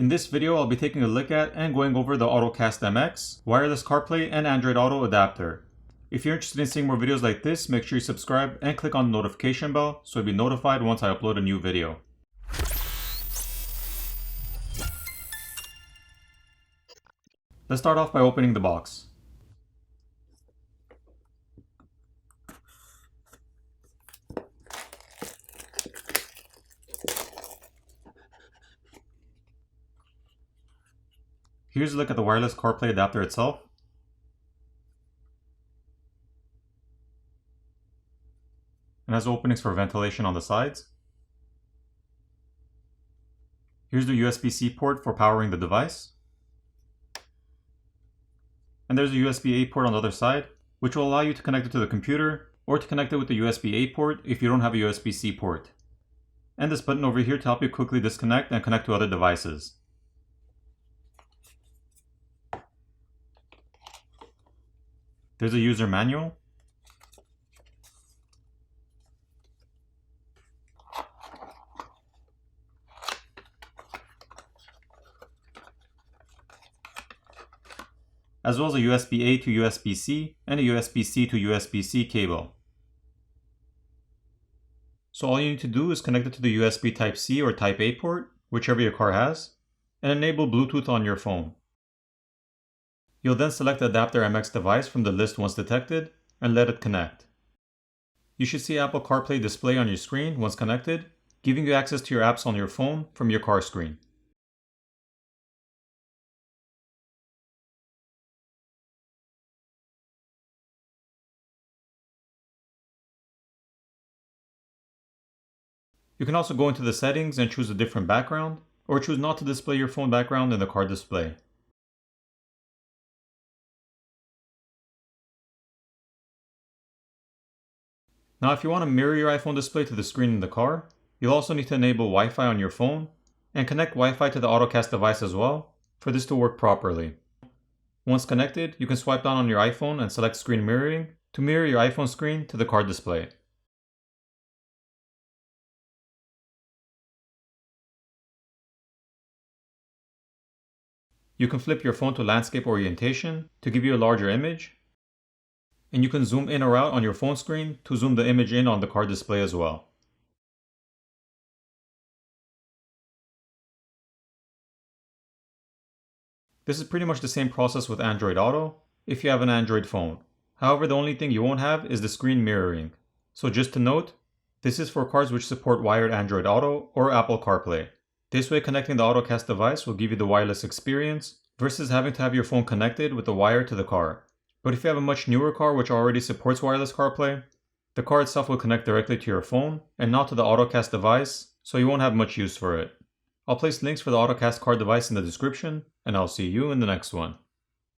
In this video, I'll be taking a look at and going over the Ottocast MX, wireless CarPlay, and Android Auto adapter. If you're interested in seeing more videos like this, make sure you subscribe and click on the notification bell so you'll be notified once I upload a new video. Let's start off by opening the box. Here's a look at the wireless CarPlay adapter itself. It has openings for ventilation on the sides. Here's the USB-C port for powering the device. And there's a USB-A port on the other side, which will allow you to connect it to the computer or to connect it with the USB-A port if you don't have a USB-C port. And this button over here to help you quickly disconnect and connect to other devices. There's a user manual. As well as a USB-A to USB-C and a USB-C to USB-C cable. So all you need to do is connect it to the USB Type-C or Type-A port, whichever your car has, and enable Bluetooth on your phone. You'll then select the Adapter MX device from the list once detected and let it connect. You should see Apple CarPlay display on your screen once connected, giving you access to your apps on your phone from your car screen. You can also go into the settings and choose a different background, or choose not to display your phone background in the car display. Now if you want to mirror your iPhone display to the screen in the car, you'll also need to enable Wi-Fi on your phone and connect Wi-Fi to the Ottocast device as well for this to work properly. Once connected, you can swipe down on your iPhone and select screen mirroring to mirror your iPhone screen to the car display. You can flip your phone to landscape orientation to give you a larger image. And you can zoom in or out on your phone screen to zoom the image in on the car display as well. This is pretty much the same process with Android Auto if you have an Android phone. However, the only thing you won't have is the screen mirroring. So just to note, this is for cars which support wired Android Auto or Apple CarPlay. This way, connecting the Ottocast device will give you the wireless experience versus having to have your phone connected with the wire to the car. But if you have a much newer car which already supports wireless CarPlay, the car itself will connect directly to your phone and not to the Ottocast device, so you won't have much use for it. I'll place links for the Ottocast car device in the description, and I'll see you in the next one.